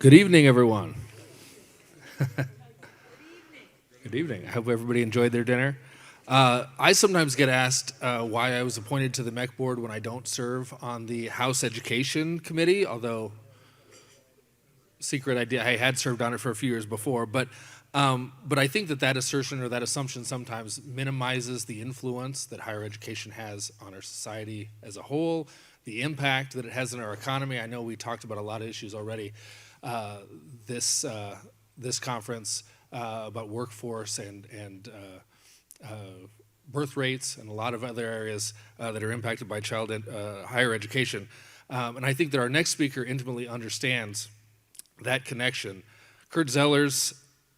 Good evening, everyone. Good evening. I hope everybody enjoyed their dinner. I sometimes get asked why I was appointed to the MEC board when I don't serve on the House Education Committee, although secret idea, I had served on it for a few years before. But I think that assertion or that assumption sometimes minimizes the influence that higher education has on our society as a whole, the impact that it has in our economy. I know we talked about a lot of issues already this conference about workforce and birth rates and a lot of other areas that are impacted by higher education. And I think that our next speaker intimately understands that connection. Kurt Zellers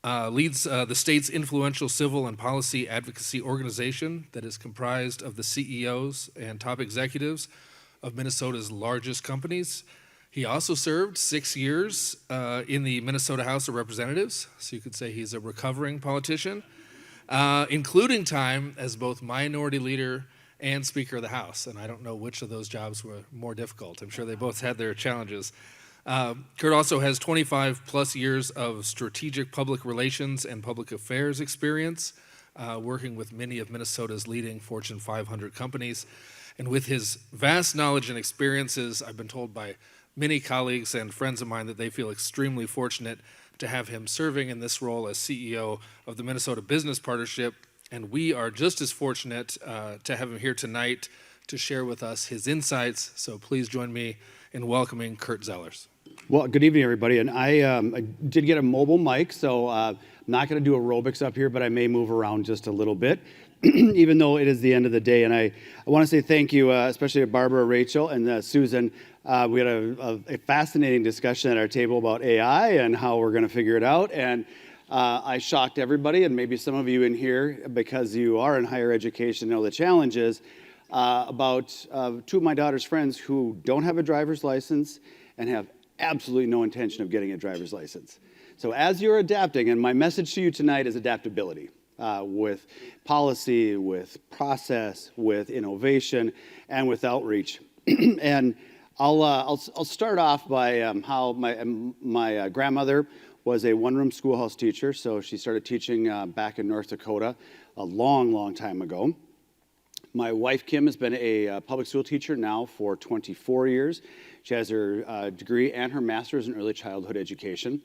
leads the state's influential civil and policy advocacy organization that is comprised of the CEOs and top executives of Minnesota's largest companies. He also served 6 years in the Minnesota House of Representatives, so you could say he's a recovering politician, including time as both minority leader and Speaker of the House. And I don't know which of those jobs were more difficult. I'm sure they both had their challenges. Kurt also has 25 plus years of strategic public relations and public affairs experience, working with many of Minnesota's leading Fortune 500 companies. And with his vast knowledge and experiences, I've been told by many colleagues and friends of mine that they feel extremely fortunate to have him serving in this role as CEO of the Minnesota Business Partnership. And we are just as fortunate to have him here tonight to share with us his insights. So please join me in welcoming Kurt Zellers. Well, good evening, everybody. And I did get a mobile mic, so I'm not going to do aerobics up here, but I may move around just a little bit, even though it is the end of the day. And I want to say thank you, especially to Barbara, Rachel, and Susan. We had a fascinating discussion at our table about AI and how we're going to figure it out. And I shocked everybody, and maybe some of you in here, because you are in higher education, know the challenges, about two of my daughter's friends who don't have a driver's license and have absolutely no intention of getting a driver's license. So as you're adapting, and my message to you tonight is adaptability with policy, with process, with innovation, and with outreach. And I'll start off by how my grandmother was a one-room schoolhouse teacher. So she started teaching back in North Dakota a long, long time ago. My wife, Kim, has been a public school teacher now for 24 years. She has her degree and her master's in early childhood education.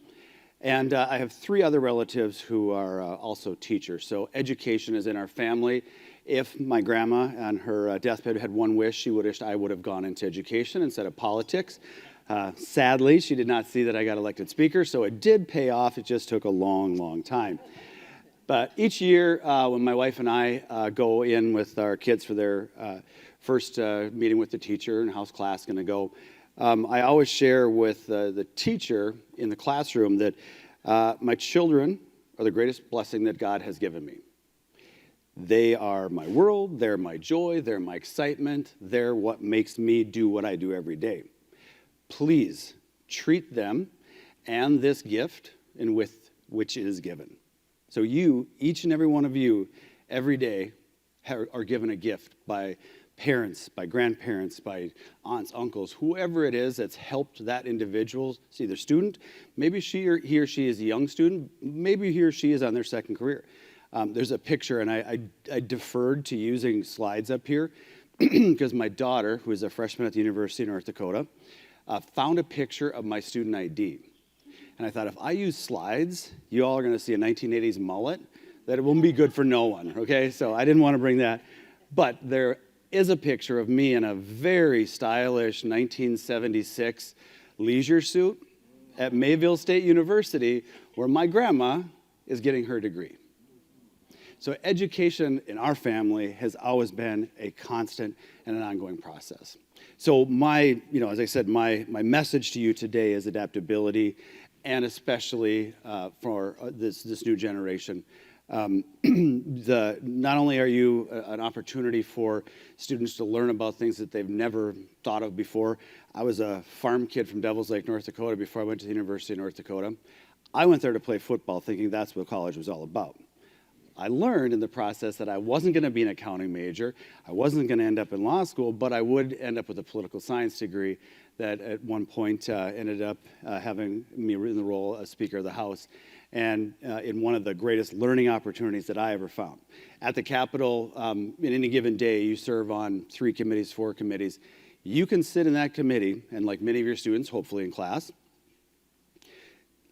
And I have three other relatives who are also teachers. So education is in our family. If my grandma on her deathbed had one wish, she wished I would have gone into education instead of politics. Sadly, she did not see that I got elected speaker, so it did pay off. It just took a long, long time. But each year, when my wife and I go in with our kids for their first meeting with the teacher and how's class going to go, I always share with the teacher in the classroom that my children are the greatest blessing that God has given me. They are my world, they're my joy, they're my excitement, they're what makes me do what I do every day. Please treat them and this gift in with which it is given. So you, each and every one of you, every day are given a gift by parents, by grandparents, by aunts, uncles, whoever it is that's helped that individual, it's either student, maybe he or she is a young student, maybe he or she is on their second career. There's a picture, and I deferred to using slides up here because my daughter, who is a freshman at the University of North Dakota, found a picture of my student ID. And I thought, if I use slides, you all are going to see a 1980s mullet, that it won't be good for no one, okay? So I didn't want to bring that. But there is a picture of me in a very stylish 1976 leisure suit at Mayville State University, where my grandma is getting her degree. So education in our family has always been a constant and an ongoing process. So as I said, my message to you today is adaptability, and especially for this new generation. Not only are you an opportunity for students to learn about things that they've never thought of before. I was a farm kid from Devils Lake, North Dakota, before I went to the University of North Dakota. I went there to play football thinking that's what college was all about. I learned in the process that I wasn't going to be an accounting major, I wasn't going to end up in law school, but I would end up with a political science degree that at one point ended up having me in the role as Speaker of the House, and in one of the greatest learning opportunities that I ever found. At the Capitol, in any given day, you serve on 3 committees, 4 committees. You can sit in that committee, and like many of your students, hopefully in class,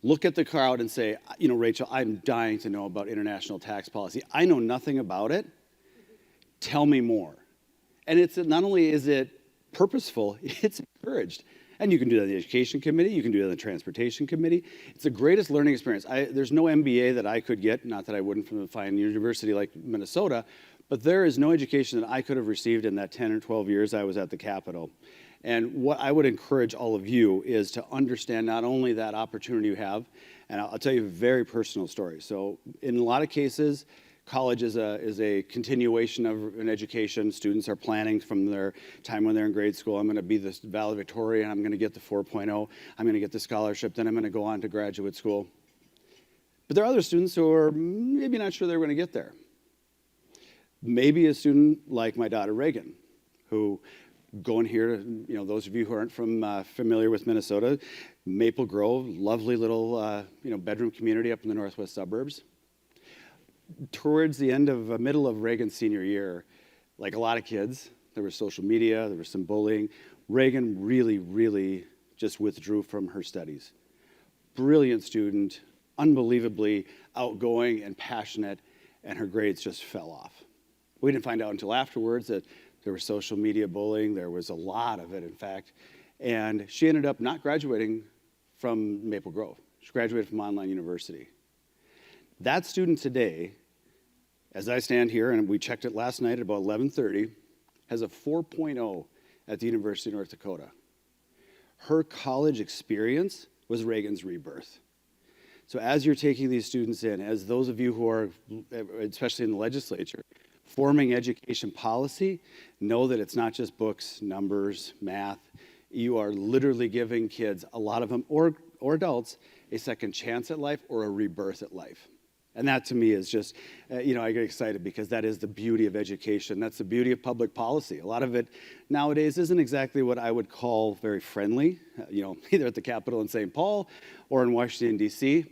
look at the crowd and say, Rachel, I'm dying to know about international tax policy. I know nothing about it. Tell me more. And it's not only is it purposeful, it's encouraged. And you can do that in the Education Committee. You can do that in the Transportation Committee. It's the greatest learning experience. There's no MBA that I could get, not that I wouldn't from a fine university like Minnesota, but there is no education that I could have received in that 10 or 12 years I was at the Capitol. And what I would encourage all of you is to understand not only that opportunity you have, and I'll tell you a very personal story. So in a lot of cases, college is a continuation of an education. Students are planning from their time when they're in grade school. I'm going to be this valedictorian. I'm going to get the 4.0. I'm going to get the scholarship. Then I'm going to go on to graduate school. But there are other students who are maybe not sure they're going to get there. Maybe a student like my daughter Reagan, who going here, those of you who aren't familiar with Minnesota, Maple Grove, lovely little bedroom community up in the northwest suburbs. Towards the middle of Reagan's senior year, like a lot of kids, there was social media, there was some bullying. Reagan really, really just withdrew from her studies. Brilliant student, unbelievably outgoing and passionate, and her grades just fell off. We didn't find out until afterwards that there was social media bullying. There was a lot of it, in fact. And she ended up not graduating from Maple Grove. She graduated from online university. That student today, as I stand here, and we checked it last night at about 11:30, has a 4.0 at the University of North Dakota. Her college experience was Reagan's rebirth. So as you're taking these students in, as those of you who are, especially in the legislature, forming education policy, know that it's not just books, numbers, math. You are literally giving kids, a lot of them, or adults, a second chance at life or a rebirth at life. And that to me is just, I get excited because that is the beauty of education. That's the beauty of public policy. A lot of it nowadays isn't exactly what I would call very friendly, either at the Capitol in St. Paul or in Washington, D.C.,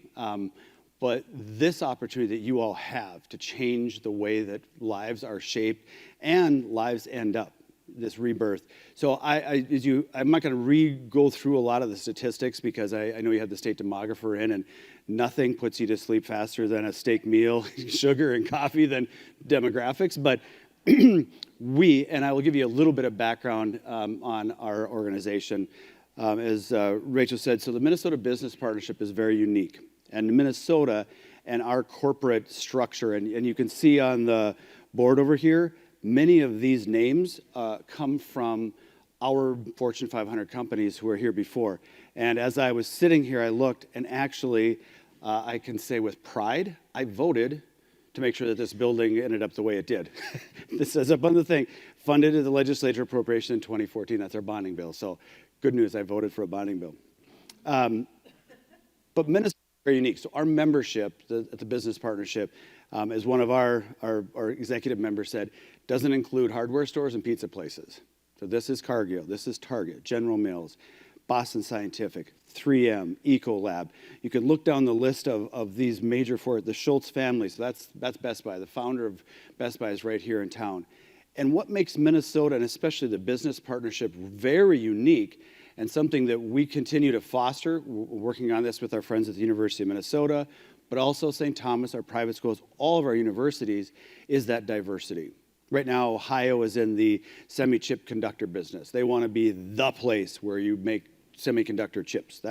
but this opportunity that you all have to change the way that lives are shaped and lives end up, this rebirth. So I'm not going to go through a lot of the statistics because I know you have the state demographer in, and nothing puts you to sleep faster than a steak meal, sugar and coffee than demographics. But and I will give you a little bit of background on our organization. As Rachel said, so the Minnesota Business Partnership is very unique. And Minnesota and our corporate structure, and you can see on the board over here, many of these names come from our Fortune 500 companies who were here before. And as I was sitting here, I looked, and actually, I can say with pride, I voted to make sure that this building ended up the way it did. This says up on the thing, funded at the legislature appropriation in 2014. That's our bonding bill. So good news, I voted for a bonding bill. But Minnesota very unique. So our membership at the business partnership, as one of our executive members said, doesn't include hardware stores and pizza places. So this is Cargill, this is Target, General Mills, Boston Scientific, 3M, Ecolab. You can look down the list of these major the Schultz family. So that's Best Buy. The founder of Best Buy is right here in town. And what makes Minnesota, and especially the business partnership, very unique and something that we continue to foster, working on this with our friends at the University of Minnesota, but also St. Thomas, our private schools, all of our universities, is that diversity. Right now, Ohio is in the semi-chip conductor business. They want to be the place where you make semiconductor chips.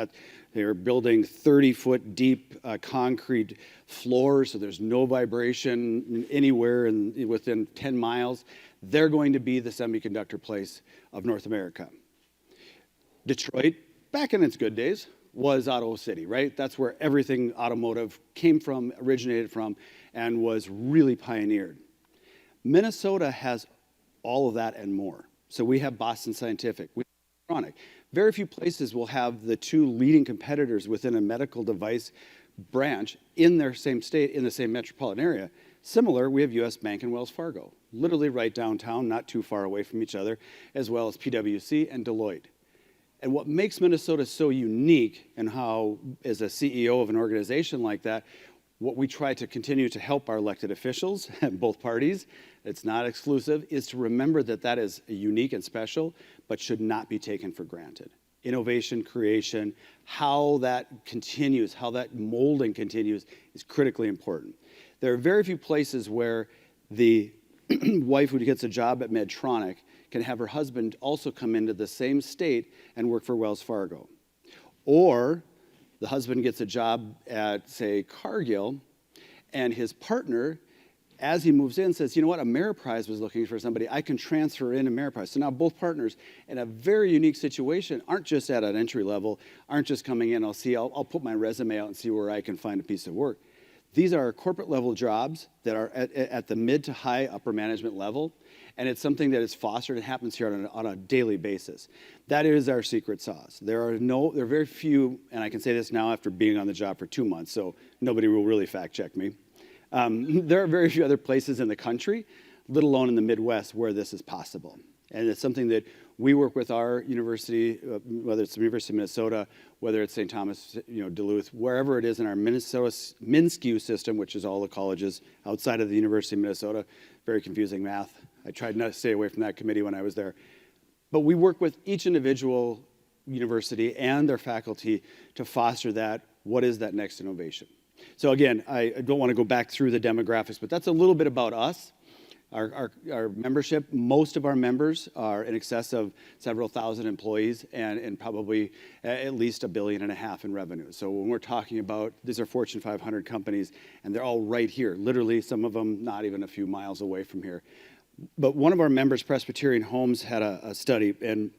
They're building 30-foot deep concrete floors, so there's no vibration anywhere within 10 miles. They're going to be the semiconductor place of North America. Detroit, back in its good days, was Auto City, right? That's where everything automotive came from, originated from, and was really pioneered. Minnesota has all of that and more. So we have Boston Scientific, we have Electronic. Very few places will have the two leading competitors within a medical device branch in their same state, in the same metropolitan area. Similar, we have US Bank and Wells Fargo, literally right downtown, not too far away from each other, as well as PwC and Deloitte. And what makes Minnesota so unique, and how, as a CEO of an organization like that, what we try to continue to help our elected officials at both parties, it's not exclusive, is to remember that that is unique and special, but should not be taken for granted. Innovation, creation, how that continues, how that molding continues is critically important. There are very few places where the wife who gets a job at Medtronic can have her husband also come into the same state and work for Wells Fargo. Or the husband gets a job at, say, Cargill, and his partner, as he moves in, says, you know what, Ameriprise was looking for somebody. I can transfer in Ameriprise. So now both partners, in a very unique situation, aren't just at an entry level, aren't just coming in, I'll put my resume out and see where I can find a piece of work. These are corporate level jobs that are at the mid to high upper management level, and it's something that is fostered and happens here on a daily basis. That is our secret sauce. There are very few, and I can say this now after being on the job for 2 months, so nobody will really fact check me. There are very few other places in the country, let alone in the Midwest, where this is possible. And it's something that we work with our university, whether it's the University of Minnesota, whether it's St. Thomas, Duluth, wherever it is in our Minnesota MinSCU system, which is all the colleges outside of the University of Minnesota. Very confusing math. I tried not to stay away from that committee when I was there. But we work with each individual university and their faculty to foster that. What is that next innovation? So again, I don't want to go back through the demographics, but that's a little bit about us. Our membership, most of our members are in excess of several thousand employees and probably at least $1.5 billion in revenue. So when we're talking about, these are Fortune 500 companies, and they're all right here, literally some of them not even a few miles away from here. But one of our members, Presbyterian Homes, had a study, and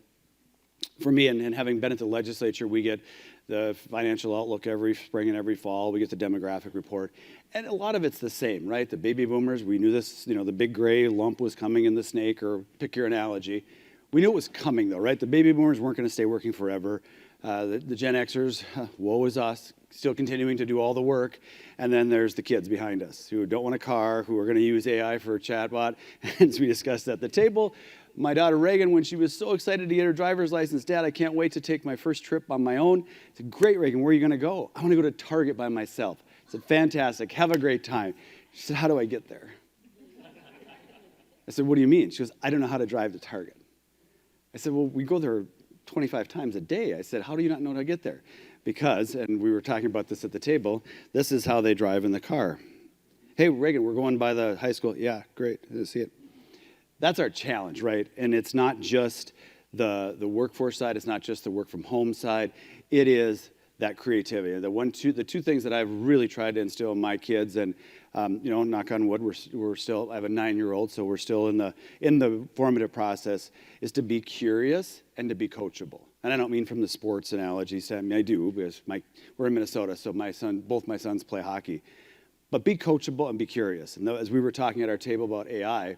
for me, and having been at the legislature, we get the financial outlook every spring and every fall. We get the demographic report. And a lot of it's the same, right? The baby boomers, we knew this, the big gray lump was coming in the snake, or pick your analogy. We knew it was coming, though, right? The baby boomers weren't going to stay working forever. The Gen Xers, woe is us, still continuing to do all the work. And then there's the kids behind us who don't want a car, who are going to use AI for a chatbot. And as we discussed at the table, my daughter Reagan, when she was so excited to get her driver's license, Dad, I can't wait to take my first trip on my own. I said, great, Reagan, where are you going to go? I want to go to Target by myself. I said, fantastic, have a great time. She said, how do I get there? I said, what do you mean? She goes, I don't know how to drive to Target. I said, well, we go there 25 times a day. I said, how do you not know how to get there? Because, and we were talking about this at the table, this is how they drive in the car. Hey, Reagan, we're going by the high school. Yeah, great, I see it. That's our challenge, right? And it's not just the workforce side. It's not just the work from home side. It is that creativity. The two things that I've really tried to instill in my kids, and knock on wood, we're still. I have a 9-year-old, so we're still in the formative process. Is to be curious and to be coachable. And I don't mean from the sports analogy. I mean, I do, because we're in Minnesota, so both my sons play hockey. But be coachable and be curious. And as we were talking at our table about AI,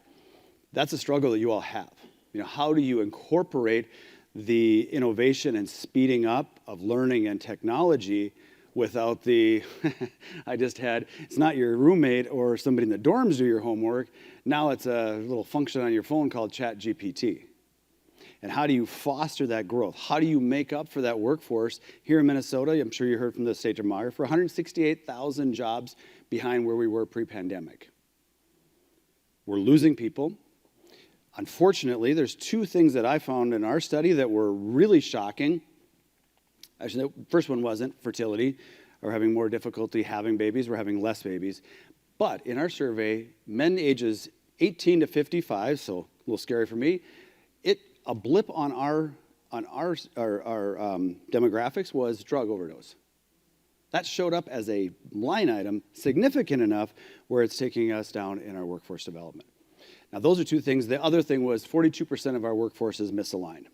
that's a struggle that you all have. How do you incorporate the innovation and speeding up of learning and technology without it's not your roommate or somebody in the dorms do your homework. Now it's a little function on your phone called ChatGPT. And how do you foster that growth? How do you make up for that workforce here in Minnesota? I'm sure you heard from the state demographer, 168,000 jobs behind where we were pre-pandemic. We're losing people. Unfortunately, there's two things that I found in our study that were really shocking. Actually, the first one wasn't fertility or having more difficulty having babies. We're having less babies. But in our survey, men ages 18 to 55, so a little scary for me, a blip on our demographics was drug overdose. That showed up as a line item significant enough where it's taking us down in our workforce development. Now, those are two things. The other thing was 42% of our workforce is misaligned.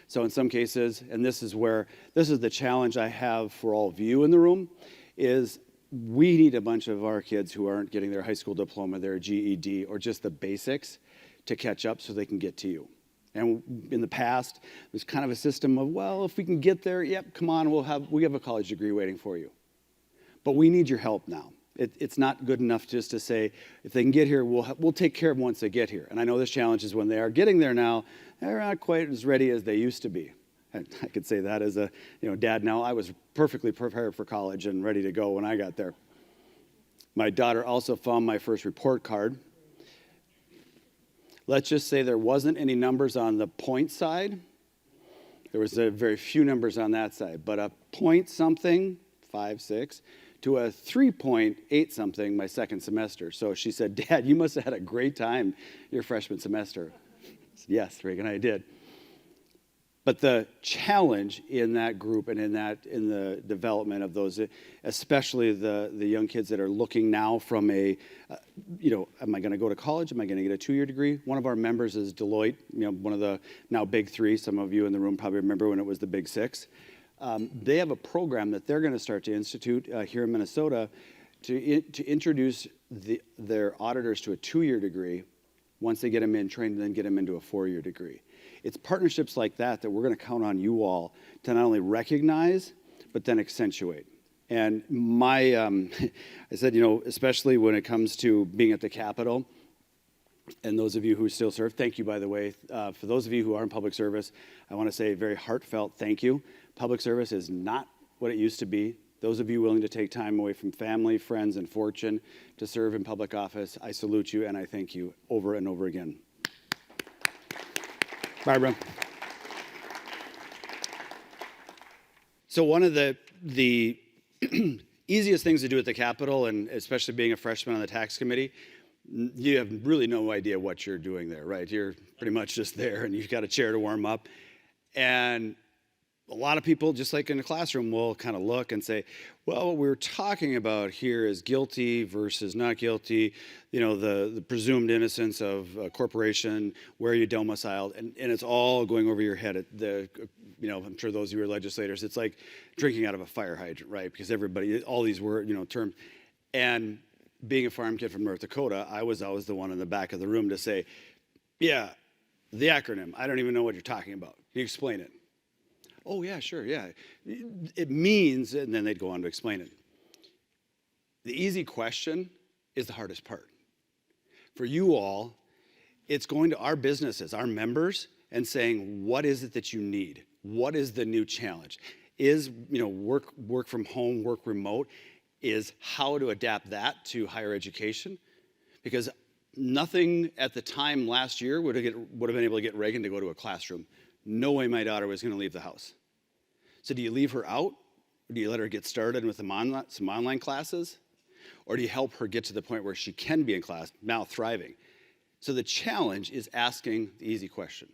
So in some cases, and this is the challenge I have for all of you in the room, is we need a bunch of our kids who aren't getting their high school diploma, their GED, or just the basics to catch up so they can get to you. And in the past, there's kind of a system of, well, if we can get there, yep, come on, we have a college degree waiting for you. But we need your help now. It's not good enough just to say, if they can get here, we'll take care of them once they get here. And I know this challenge is when they are getting there now, they're not quite as ready as they used to be. I could say that as a dad now. I was perfectly prepared for college and ready to go when I got there. My daughter also found my first report card. Let's just say there wasn't any numbers on the point side. There was very few numbers on that side, but a point something, 5, 6, to a 3.8 something my second semester. So she said, Dad, you must have had a great time your freshman semester. I said, yes, Reagan, I did. But the challenge in that group and in the development of those, especially the young kids that are looking now from am I going to go to college? Am I going to get a 2-year degree? One of our members is Deloitte, one of the now big 3. Some of you in the room probably remember when it was the big 6. They have a program that they're going to start to institute here in Minnesota to introduce their auditors to a 2-year degree once they get them in trained and then get them into a 4-year degree. It's partnerships like that we're going to count on you all to not only recognize, but then accentuate. And I said, especially when it comes to being at the Capitol, and those of you who still serve, thank you, by the way. For those of you who are in public service, I want to say a very heartfelt thank you. Public service is not what it used to be. Those of you willing to take time away from family, friends, and fortune to serve in public office, I salute you and I thank you over and over again. Barbara. So one of the easiest things to do at the Capitol, and especially being a freshman on the tax committee, you have really no idea what you're doing there, right? You're pretty much just there and you've got a chair to warm up. And a lot of people, just like in a classroom, will kind of look and say, well, what we're talking about here is guilty versus not guilty, the presumed innocence of a corporation, where you domiciled, and it's all going over your head. I'm sure those of you are legislators, it's like drinking out of a fire hydrant, right? Because everybody, all these were, terms. And being a farm kid from North Dakota, I was always the one in the back of the room to say, yeah, the acronym, I don't even know what you're talking about. Can you explain it? Oh, yeah, sure, yeah. It means, and then they'd go on to explain it. The easy question is the hardest part. For you all, it's going to our businesses, our members, and saying, what is it that you need? What is the new challenge? Is, work from home, work remote, is how to adapt that to higher education? Because nothing at the time last year would have been able to get Reagan to go to a classroom. No way my daughter was going to leave the house. So do you leave her out? Or do you let her get started with some online classes? Or do you help her get to the point where she can be in class, now thriving? So the challenge is asking the easy question,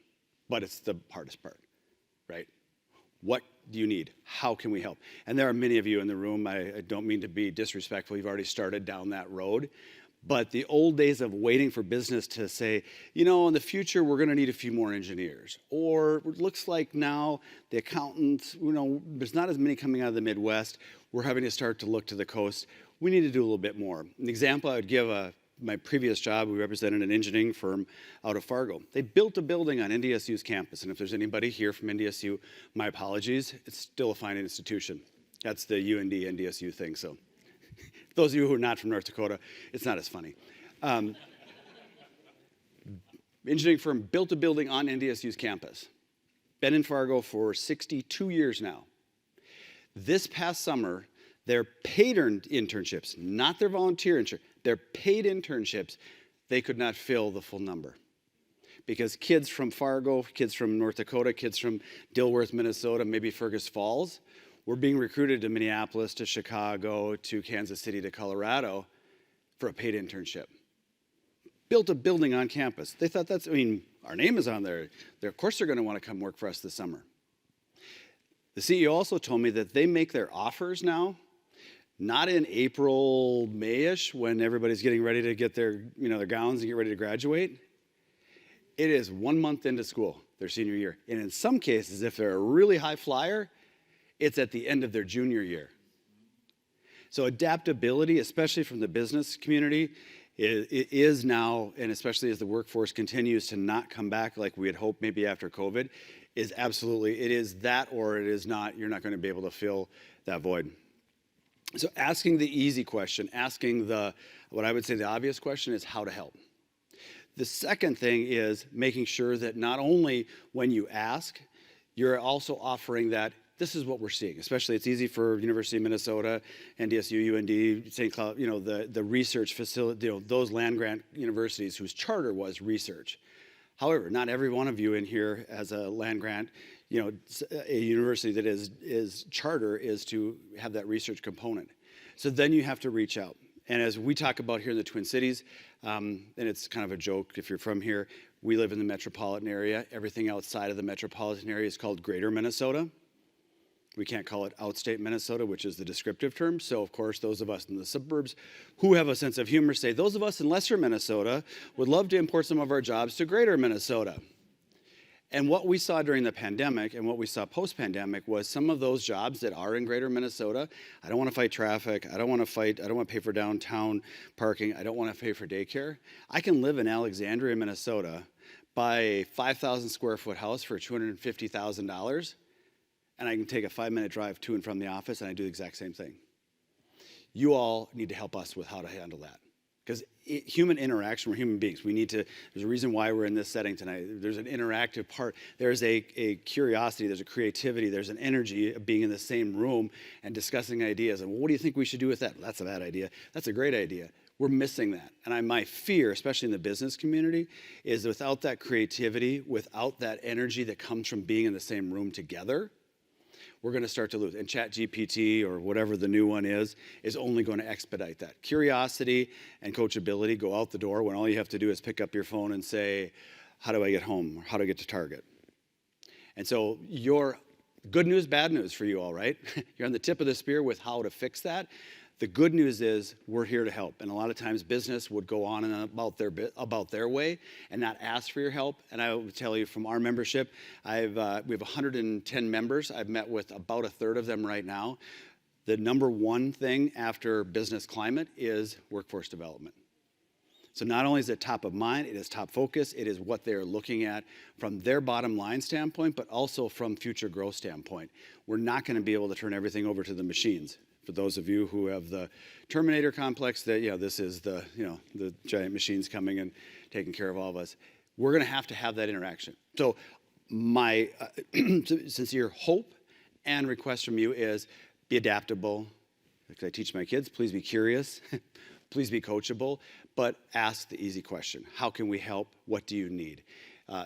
but it's the hardest part, right? What do you need? How can we help? And there are many of you in the room, I don't mean to be disrespectful, you've already started down that road. But the old days of waiting for business to say, in the future, we're going to need a few more engineers. Or it looks like now the accountants, there's not as many coming out of the Midwest. We're having to start to look to the coast. We need to do a little bit more. An example I would give, my previous job, we represented an engineering firm out of Fargo. They built a building on NDSU's campus. And if there's anybody here from NDSU, my apologies. It's still a fine institution. That's the UND NDSU thing, so. Those of you who are not from North Dakota, it's not as funny. Engineering firm built a building on NDSU's campus. Been in Fargo for 62 years now. This past summer, their paid internships, not their volunteer internships, their paid internships, they could not fill the full number. Because kids from Fargo, kids from North Dakota, kids from Dilworth, Minnesota, maybe Fergus Falls, were being recruited to Minneapolis, to Chicago, to Kansas City, to Colorado for a paid internship. Built a building on campus. They thought our name is on there. Of course they're going to want to come work for us this summer. The CEO also told me that they make their offers now, not in April, May-ish, when everybody's getting ready to get their gowns and get ready to graduate. It is 1 month into school, their senior year. And in some cases, if they're a really high flyer, it's at the end of their junior year. So adaptability, especially from the business community, is now, and especially as the workforce continues to not come back like we had hoped maybe after COVID, is absolutely, it is that or it is not. You're not going to be able to fill that void. So asking the easy question, asking what I would say the obvious question is how to help. The second thing is making sure that not only when you ask, you're also offering that this is what we're seeing. Especially, it's easy for University of Minnesota, NDSU, UND, St. Cloud, the research facility, those land grant universities whose charter was research. However, not every one of you in here has a land grant, a university that is charter is to have that research component. So then you have to reach out. And as we talk about here in the Twin Cities, and it's kind of a joke if you're from here, we live in the metropolitan area. Everything outside of the metropolitan area is called Greater Minnesota. We can't call it outstate Minnesota, which is the descriptive term. So, of course, those of us in the suburbs who have a sense of humor say, those of us in lesser Minnesota would love to import some of our jobs to greater Minnesota. And what we saw during the pandemic and what we saw post-pandemic was some of those jobs that are in greater Minnesota. I don't want to fight traffic. I don't want to pay for downtown parking. I don't want to pay for daycare. I can live in Alexandria, Minnesota, buy a 5,000 square foot house for $250,000. And I can take a 5-minute drive to and from the office, and I do the exact same thing. You all need to help us with how to handle that. Because human interaction, we're human beings. There's a reason why we're in this setting tonight. There's an interactive part. There's a curiosity, there's a creativity, there's an energy of being in the same room and discussing ideas. And what do you think we should do with that? That's a bad idea. That's a great idea. We're missing that. And my fear, especially in the business community, is without that creativity, without that energy that comes from being in the same room together, we're going to start to lose. And ChatGPT or whatever the new one is only going to expedite that. Curiosity and coachability go out the door when all you have to do is pick up your phone and say, how do I get home? Or how do I get to Target? And so your good news, bad news for you all, right? You're on the tip of the spear with how to fix that. The good news is we're here to help. And a lot of times business would go on and about their way and not ask for your help. And I will tell you from our membership, we have 110 members. I've met with about a third of them right now. The number one thing after business climate is workforce development. So not only is it top of mind, it is top focus, it is what they're looking at from their bottom line standpoint, but also from future growth standpoint. We're not going to be able to turn everything over to the machines. For those of you who have the Terminator complex, this is the giant machines coming and taking care of all of us. We're going to have that interaction. So my sincere hope and request from you is be adaptable. Like I teach my kids, please be curious, please be coachable, but ask the easy question. How can we help? What do you need?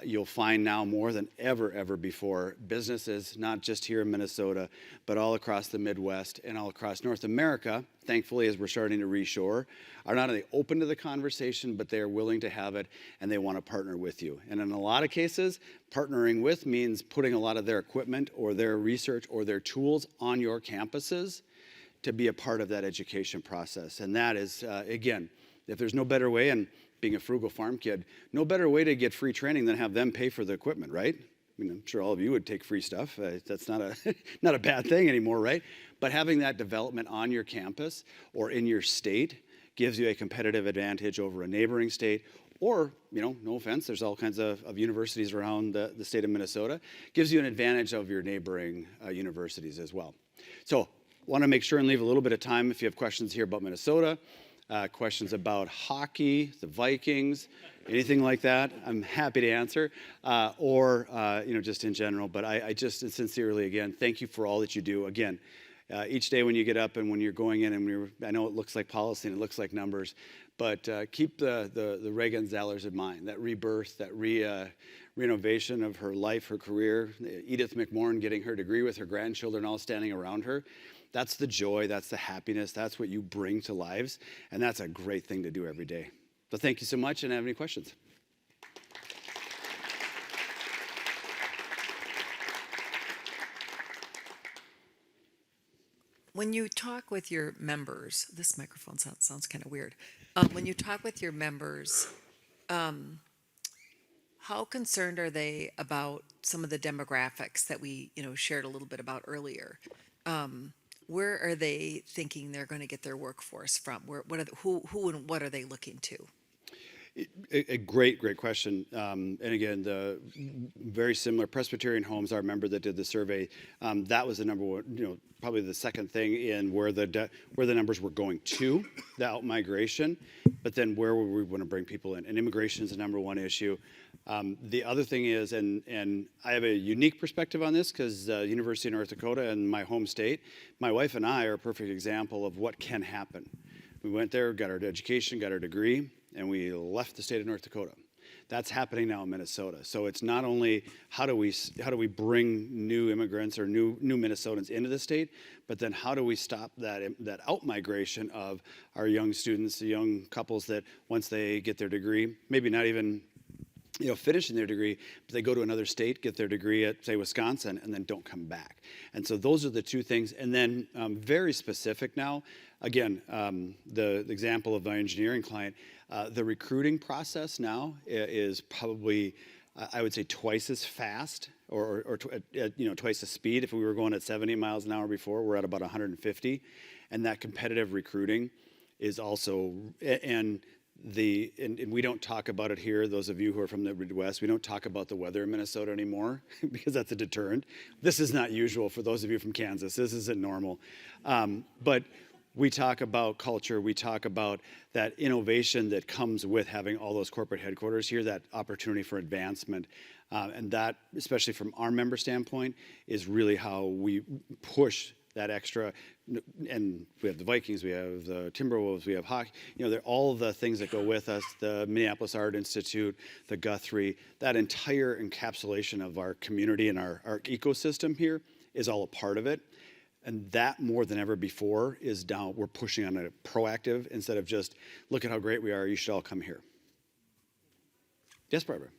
You'll find now more than ever before, businesses, not just here in Minnesota, but all across the Midwest and all across North America, thankfully, as we're starting to reshore, are not only open to the conversation, but they are willing to have it, and they want to partner with you. And in a lot of cases, partnering with means putting a lot of their equipment or their research or their tools on your campuses to be a part of that education process. And that is, again, if there's no better way, and being a frugal farm kid, no better way to get free training than have them pay for the equipment, right? I mean, I'm sure all of you would take free stuff. That's not a bad thing anymore, right? But having that development on your campus or in your state gives you a competitive advantage over a neighboring state. Or, no offense, there's all kinds of universities around the state of Minnesota. Gives you an advantage of your neighboring universities as well. So, want to make sure and leave a little bit of time if you have questions here about Minnesota. Questions about hockey, the Vikings, anything like that, I'm happy to answer, or just in general. But I just sincerely, again, thank you for all that you do. Again, each day when you get up and when you're going in, and I know it looks like policy and it looks like numbers, but keep the Reagan Zellers in mind, that rebirth, that renovation of her life, her career, Edith McMorran getting her degree with her grandchildren all standing around her. That's the joy, that's the happiness, that's what you bring to lives, and that's a great thing to do every day. So thank you so much, and have any questions? When you talk with your members, this microphone sounds kind of weird. When you talk with your members, how concerned are they about some of the demographics that we, shared a little bit about earlier? Where are they thinking they're going to get their workforce from? Who and what are they looking to? A great question. And again, the very similar Presbyterian Homes, our member that did the survey, that was the number one, probably the second thing in where the numbers were going to, the out-migration, but then where would we want to bring people in? And immigration is the number one issue. The other thing is, and I have a unique perspective on this because University of North Dakota and my home state, my wife and I are a perfect example of what can happen. We went there, got our education, got our degree, and we left the state of North Dakota. That's happening now in Minnesota. So it's not only how do we bring new immigrants or new Minnesotans into the state, but then how do we stop that out-migration of our young students, the young couples that once they get their degree, maybe not even finishing their degree, but they go to another state, get their degree at, say, Wisconsin, and then don't come back. And so those are the two things. And then very specific now, again, the example of my engineering client, the recruiting process now is probably, I would say, twice as fast or twice the speed. If we were going at 70 miles an hour before, we're at about 150. And that competitive recruiting is also, and we don't talk about it here, those of you who are from the Midwest, we don't talk about the weather in Minnesota anymore because that's a deterrent. This is not usual for those of you from Kansas. This isn't normal. But we talk about culture. We talk about that innovation that comes with having all those corporate headquarters here, that opportunity for advancement. And that, especially from our member standpoint, is really how we push that extra. And we have the Vikings, we have the Timberwolves, we have hockey. They're all the things that go with us, the Minneapolis Art Institute, the Guthrie, that entire encapsulation of our community and our ecosystem here is all a part of it. And that more than ever before is down, we're pushing on a proactive instead of just, look at how great we are, you should all come here. Yes, Barbara.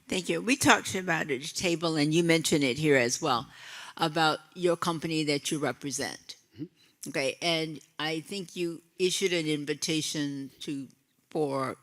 Thank you. We talked about it at the table, and you mentioned it here as well, about your company that you represent. Mm-hmm. Okay, and I think you issued an invitation for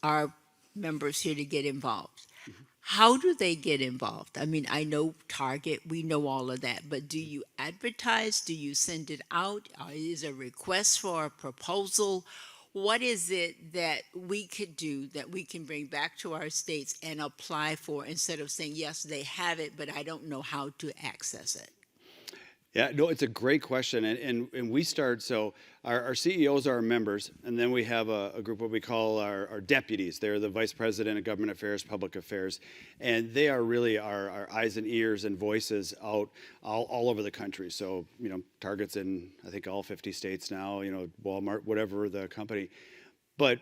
our members here to get involved. Mm-hmm. How do they get involved? I mean, I know Target, we know all of that, but do you advertise? Do you send it out? Is there a request for a proposal? What is it that we could do that we can bring back to our states and apply for instead of saying, yes, they have it, but I don't know how to access it? Yeah, no, it's a great question. And we start, so our CEOs are our members, and then we have a group what we call our deputies. They're the vice president of government affairs, public affairs, and they are really our eyes and ears and voices out all over the country. So, Target's in, I think, all 50 states now, Walmart, whatever the company. But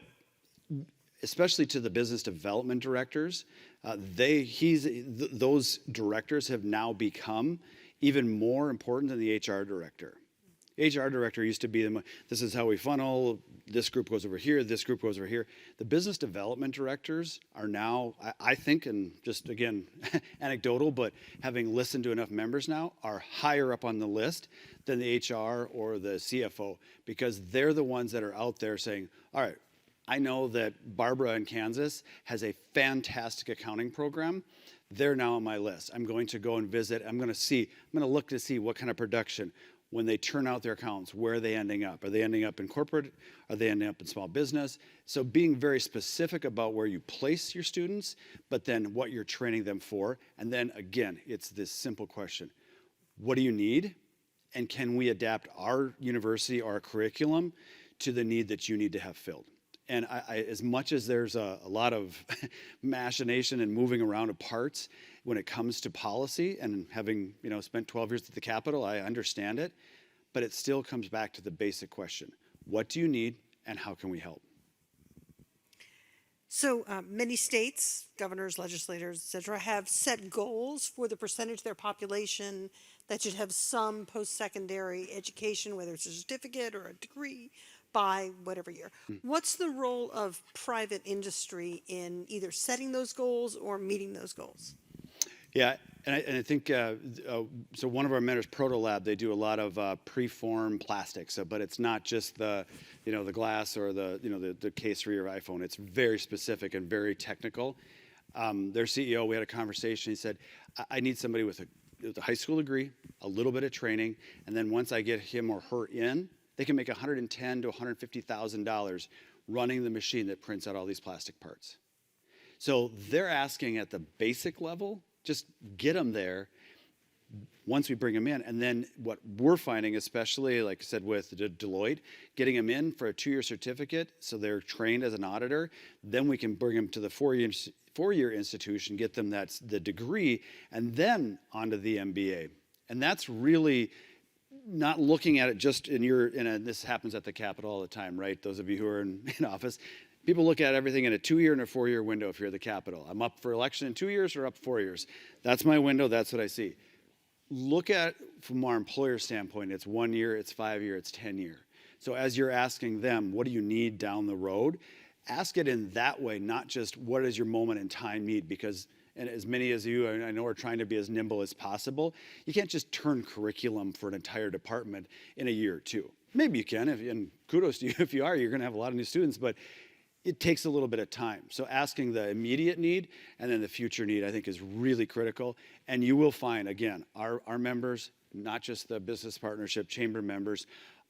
especially to the business development directors, those directors have now become even more important than the HR director. HR director used to be this is how we funnel, this group goes over here, this group goes over here. The business development directors are now, I think, and just again, anecdotal, but having listened to enough members now, are higher up on the list than the HR or the CFO, because they're the ones that are out there saying, all right, I know that Barbara in Kansas has a fantastic accounting program. They're now on my list. I'm going to go and visit. I'm going to look to see what kind of production, when they turn out their accounts, where are they ending up? Are they ending up in corporate? Are they ending up in small business? So being very specific about where you place your students, but then what you're training them for. And then again, it's this simple question. What do you need? And can we adapt our university or our curriculum to the need that you need to have filled? And as much as there's a lot of machination and moving around of parts when it comes to policy, and having spent 12 years at the Capitol, I understand it, but it still comes back to the basic question: what do you need, and how can we help? So many states, governors, legislators, et cetera, have set goals for the percentage of their population that should have some post-secondary education, whether it's a certificate or a degree, by whatever year. What's the role of private industry in either setting those goals or meeting those goals? Yeah, and I think, so one of our mentors, Protolab, they do a lot of preform plastics, but it's not just the glass or the case for your iPhone. It's very specific and very technical. Their CEO, we had a conversation, he said, I need somebody with a high school degree, a little bit of training, and then once I get him or her in, they can make $110,000 to $150,000 running the machine that prints out all these plastic parts. So they're asking at the basic level, just get them there. once we bring them in. And then what we're finding, especially like I said with Deloitte, getting them in for a 2-year certificate so they're trained as an auditor, then we can bring them to the 4-year institution, get them the degree, and then onto the MBA. And that's really not looking at it just this happens at the Capitol all the time, right? Those of you who are in office, people look at everything in a 2-year and a 4-year window if you're at the Capitol. I'm up for election in 2 years or up 4 years. That's my window, that's what I see. Look at from our employer standpoint, it's 1 year, it's 5 year, it's 10 year. So as you're asking them, what do you need down the road? Ask it in that way, not just what does your moment in time need, because and as many as you, I know, are trying to be as nimble as possible. You can't just turn curriculum for an entire department in a year or two. Maybe you can, and kudos to you if you are. You're going to have a lot of new students, but it takes a little bit of time. So asking the immediate need and then the future need, I think, is really critical. And you will find, again, our members, not just the business partnership, chamber members,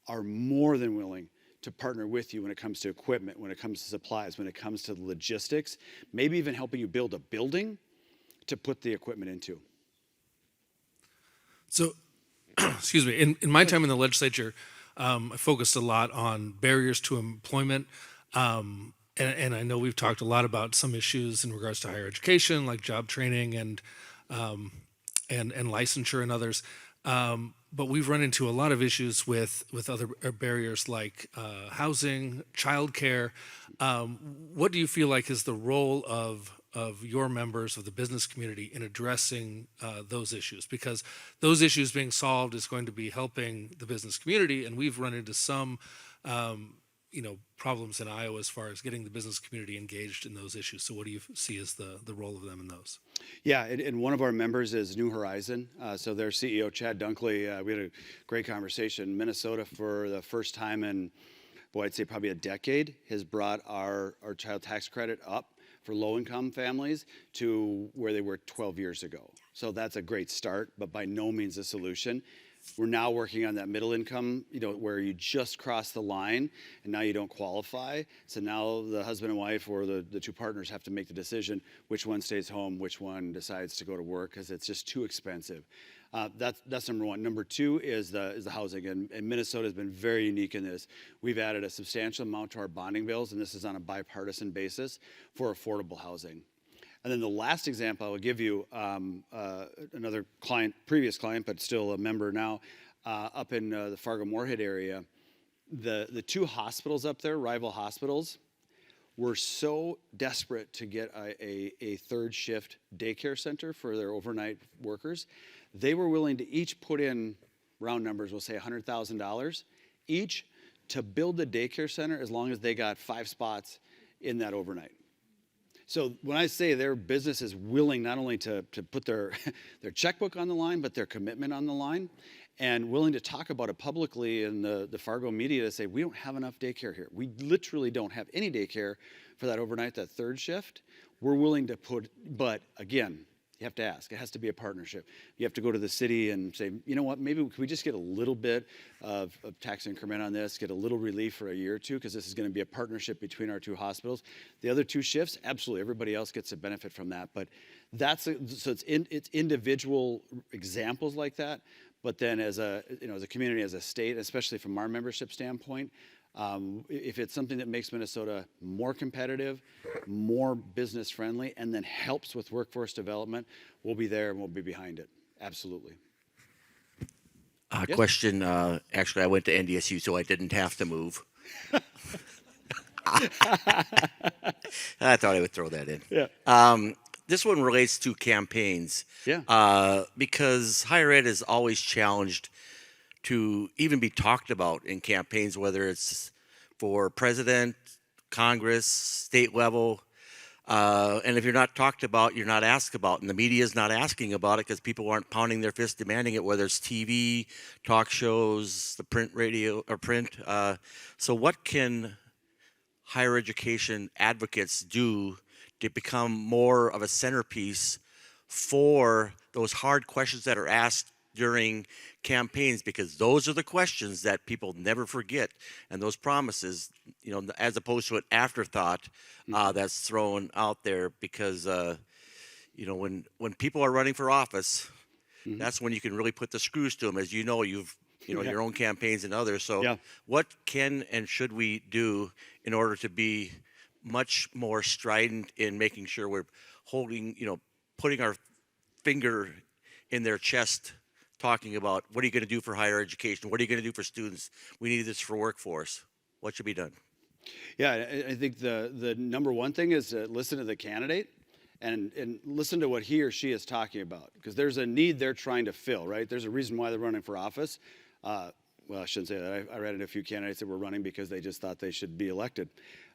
are more than willing to partner with you when it comes to equipment, when it comes to supplies, when it comes to logistics, maybe even helping you build a building to put the equipment into. So, excuse me, in my time in the legislature, I focused a lot on barriers to employment. And I know we've talked a lot about some issues in regards to higher education, like job training and licensure and others. But we've run into a lot of issues with other barriers like housing, childcare. What do you feel like is the role of your members of the business community in addressing those issues? Because those issues being solved is going to be helping the business community, and we've run into some problems in Iowa as far as getting the business community engaged in those issues. So what do you see as the role of them in those? Yeah, and one of our members is New Horizon. So their CEO, Chad Dunkley, we had a great conversation. Minnesota, for the first time in, I'd say probably a decade, has brought our child tax credit up for low-income families to where they were 12 years ago. So that's a great start, but by no means a solution. We're now working on that middle income, where you just cross the line and now you don't qualify. So now the husband and wife or the two partners have to make the decision which one stays home, which one decides to go to work, because it's just too expensive. That's number one. Number two is the housing, and Minnesota has been very unique in this. We've added a substantial amount to our bonding bills, and this is on a bipartisan basis for affordable housing. And then the last example I will give you, another client, previous client, but still a member now, up in the Fargo-Moorhead area. The two hospitals up there, rival hospitals, were so desperate to get a third shift daycare center for their overnight workers. They were willing to each put in, round numbers, we'll say $100,000 each, to build the daycare center as long as they got 5 spots in that overnight. So when I say their business is willing not only to put their checkbook on the line, but their commitment on the line, and willing to talk about it publicly in the Fargo media to say, we don't have enough daycare here. We literally don't have any daycare for that overnight, that third shift. We're willing to put, but again, you have to ask. It has to be a partnership. You have to go to the city and say, you know what, maybe could we just get a little bit of tax increment on this, get a little relief for a year or two, because this is going to be a partnership between our two hospitals. The other two shifts, absolutely, everybody else gets a benefit from that. But it's individual examples like that. But then as a community, as a state, especially from our membership standpoint, if it's something that makes Minnesota more competitive, more business friendly, and then helps with workforce development, we'll be there and we'll be behind it. Absolutely. Yes? Question, actually, I went to NDSU, so I didn't have to move. I thought I would throw that in. Yeah. This one relates to campaigns. Yeah. Because higher ed is always challenged to even be talked about in campaigns, whether it's for president, Congress, state level. And if you're not talked about, you're not asked about. And the media is not asking about it because people aren't pounding their fist demanding it, whether it's TV, talk shows, the print radio or print. So what can higher education advocates do to become more of a centerpiece for those hard questions that are asked during campaigns, because those are the questions that people never forget, and those promises, as opposed to an afterthought that's thrown out there, because when people are running for office, That's when you can really put the screws to them, as you know, your own campaigns and others. So Yeah. what can and should we do in order to be much more strident in making sure we're holding, putting our finger in their chest, talking about what are you going to do for higher education? What are you going to do for students? We need this for workforce. What should be done? Yeah, I think the number one thing is to listen to the candidate and listen to what he or she is talking about, because there's a need they're trying to fill, right? There's a reason why they're running for office. Well, I shouldn't say that. I read a few candidates that were running because they just thought they should be elected.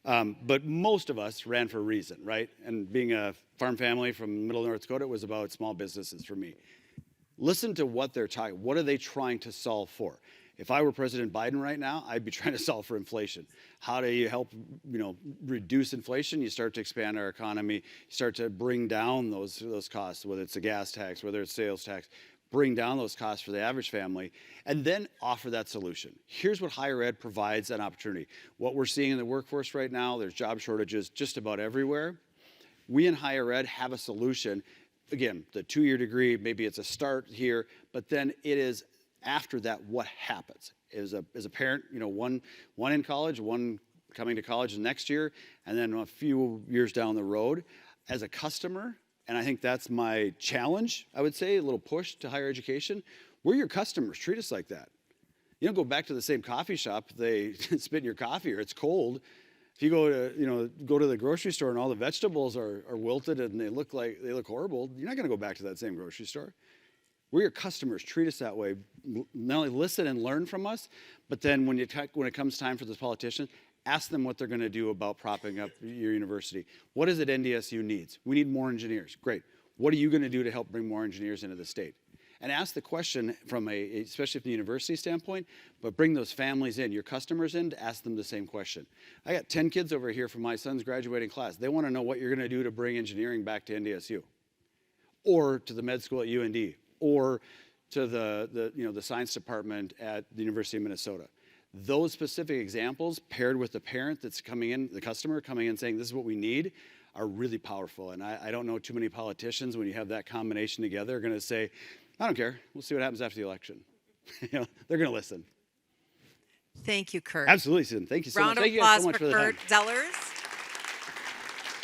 But most of us ran for a reason, right? And being a farm family from middle North Dakota, it was about small businesses for me. Listen to what they're talking. What are they trying to solve for? If I were President Biden right now, I'd be trying to solve for inflation. How do you help, reduce inflation? You start to expand our economy. You start to bring down those costs, whether it's a gas tax, whether it's sales tax. Bring down those costs for the average family, and then offer that solution. Here's what higher ed provides an opportunity. What we're seeing in the workforce right now, there's job shortages just about everywhere. We in higher ed have a solution. Again, the 2-year degree, maybe it's a start here, but then it is after that, what happens? As a parent, one in college, one coming to college next year, and then a few years down the road. As a customer, and I think that's my challenge, I would say, a little push to higher education. We're your customers. Treat us like that. You don't go back to the same coffee shop if they spit in your coffee or it's cold. If you go to the grocery store and all the vegetables are wilted and they look horrible, you're not going to go back to that same grocery store. We're your customers. Treat us that way. Not only listen and learn from us, but then when it comes time for this politician, ask them what they're going to do about propping up your university. What is it NDSU needs? We need more engineers. Great. What are you going to do to help bring more engineers into the state? And ask the question from especially from the university standpoint, but bring those families in, your customers in, to ask them the same question. I got 10 kids over here from my son's graduating class. They want to know what you're going to do to bring engineering back to NDSU, or to the med school at UND, or to the science department at the University of Minnesota. Those specific examples paired with the parent that's coming in, the customer coming in saying, this is what we need, are really powerful. And I don't know too many politicians, when you have that combination together, are going to say, I don't care. We'll see what happens after the election. They're going to listen. Thank you, Kurt. Absolutely, Susan. Thank you so much. Round of Thank you guys applause so much for for the time. Kurt Zellers.